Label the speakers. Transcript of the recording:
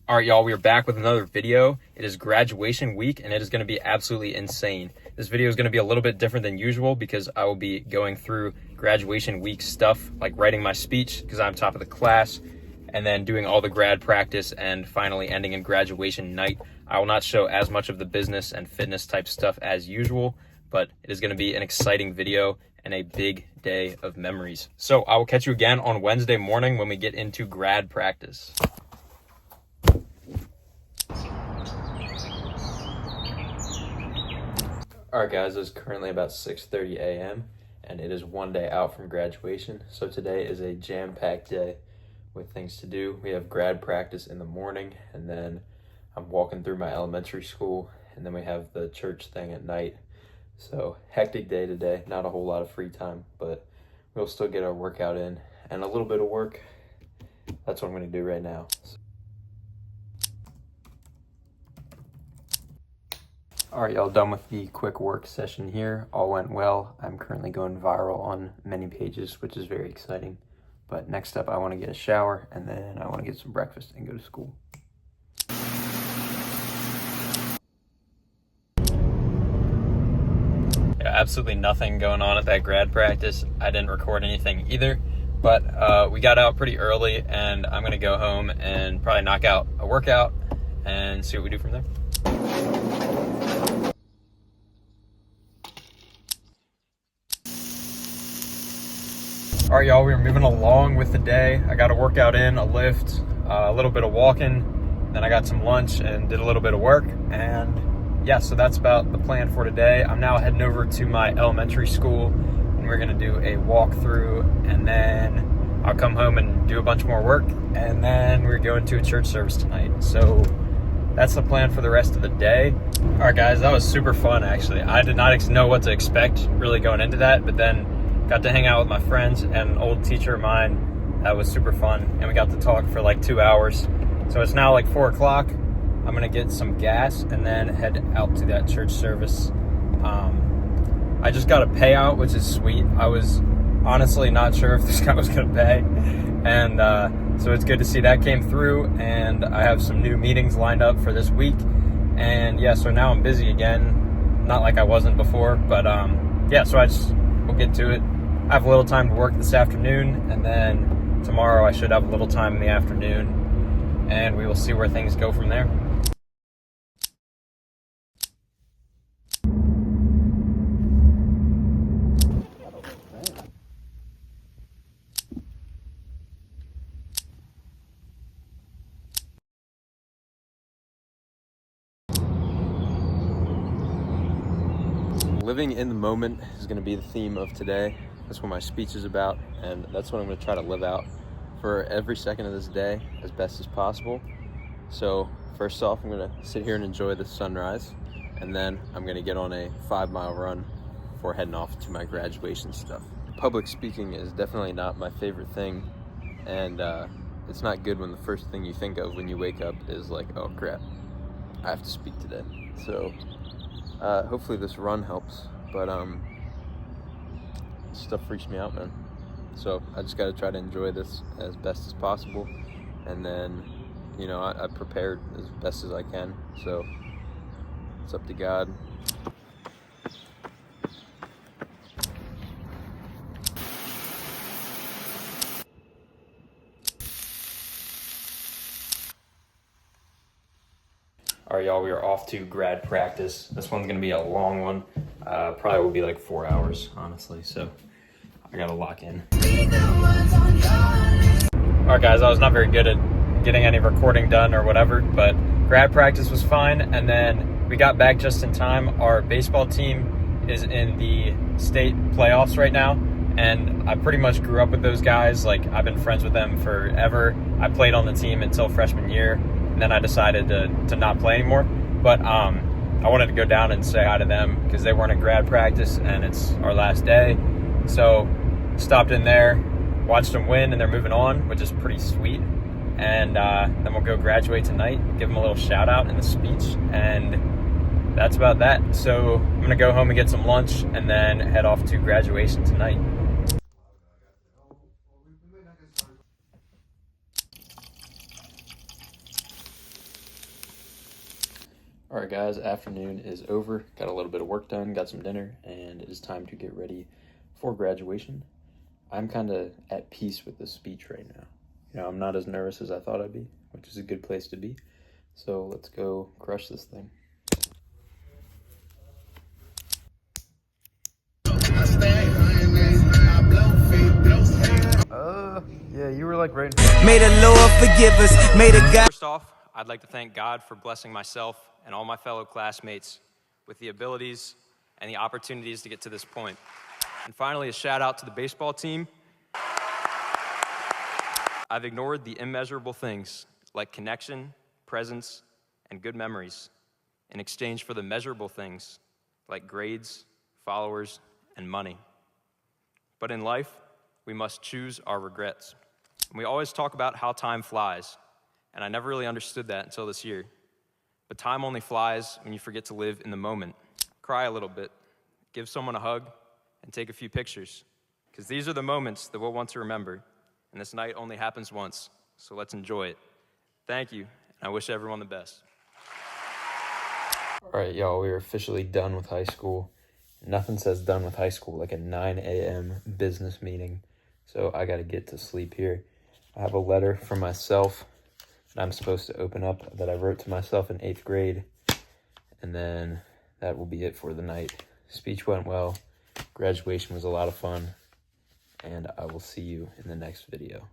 Speaker 1: All right, y'all, we are back with another video. It is graduation week, and it is going to be absolutely insane. This video is going to be a little bit different than usual because I will be going through graduation week stuff, like writing my speech because I'm top of the class, and then doing all the grad practice, and finally ending in graduation night. I will not show as much of the business and fitness type stuff as usual, but it is going to be an exciting video and a big day of memories. So I will catch you again on Wednesday morning when we get into grad practice. Alright guys, it's currently about 6:30 a.m. and it is one day out from graduation. So today is a jam-packed day with things to do. We have grad practice in the morning, and then I'm walking through my elementary school, and then we have the church thing at night. So hectic day today, not a whole lot of free time, but we'll still get our workout in and a little bit of work. That's what I'm going to do right now. All right, y'all, done with the quick work session here. All went well. I'm currently going viral on many pages, which is very exciting. But next up, I want to get a shower, and then I want to get some breakfast and go to school. Yeah, absolutely nothing going on at that grad practice. I didn't record anything either, but we got out pretty early, and I'm going to go home and probably knock out a workout and see what we do from there. All right, y'all, we're moving along with the day. I got a workout in, a lift, a little bit of walking, then I got some lunch and did a little bit of work. And yeah, so that's about the plan for today. I'm now heading over to my elementary school, and we're gonna do a walkthrough, and then I'll come home and do a bunch more work, and then we're going to a church service tonight. So that's the plan for the rest of the day. All right, guys, that was super fun, actually. I did not know what to expect really going into that, but then got to hang out with my friends and an old teacher of mine. That was super fun, and we got to talk for like 2 hours. So it's now like 4 o'clock. I'm gonna get some gas and then head out to that church service. I just got a payout, which is sweet. I was honestly not sure if this guy was gonna pay, and so it's good to see that came through. And I have some new meetings lined up for this week, and yeah, so now I'm busy again. Not like I wasn't before, but yeah, so we'll get to it. I have a little time to work this afternoon, and then tomorrow I should have a little time in the afternoon, and we will see where things go from there. Living in the moment is going to be the theme of today. That's what my speech is about, and that's what I'm going to try to live out for every second of this day as best as possible. So first off, I'm going to sit here and enjoy the sunrise, and then I'm going to get on a 5-mile run before heading off to my graduation stuff. Public speaking is definitely not my favorite thing, and it's not good when the first thing you think of when you wake up is like, oh crap, I have to speak today. So hopefully this run helps, but stuff freaks me out, man. So I just got to try to enjoy this as best as possible, and then, you know, I prepared as best as I can, so it's up to God. All right, y'all, we are off to grad practice. This one's gonna be a long one. Probably will be like 4 hours, honestly, so I gotta lock in. All right, guys, I was not very good at getting any recording done or whatever, but grad practice was fine, and then we got back just in time. Our baseball team is in the state playoffs right now, and I pretty much grew up with those guys. Like, I've been friends with them forever. I played on the team until freshman year, and then I decided to not play anymore. But I wanted to go down and say hi to them because they weren't at grad practice and it's our last day. So stopped in there, watched them win, and they're moving on, which is pretty sweet. And then we'll go graduate tonight, give them a little shout out in the speech, and that's about that. So I'm gonna go home and get some lunch and then head off to graduation tonight. All right, guys, afternoon is over. Got a little bit of work done, got some dinner, and it is time to get ready for graduation. I'm kind of at peace with this speech right now. You know, I'm not as nervous as I thought I'd be, which is a good place to be. So let's go crush this thing. Yeah, you were like right in front.
Speaker 2: May the Lord forgive us. May the God.
Speaker 1: First off, I'd like to thank God for blessing myself and all my fellow classmates with the abilities and the opportunities to get to this point. And finally, a shout out to the baseball team. I've ignored the immeasurable things like connection, presence, and good memories in exchange for the measurable things like grades, followers, and money. But in life, we must choose our regrets. We always talk about how time flies, and I never really understood that until this year. But time only flies when you forget to live in the moment. Cry a little bit, give someone a hug, and take a few pictures, because these are the moments that we'll want to remember, and this night only happens once, so let's enjoy it. Thank you, and I wish everyone the best. All right, y'all, we are officially done with high school. Nothing says done with high school like a 9 a.m. business meeting, so I gotta get to sleep here. I have a letter from myself that I'm supposed to open up that I wrote to myself in 8th grade, and then that will be it for the night. Speech went well, graduation was a lot of fun, and I will see you in the next video.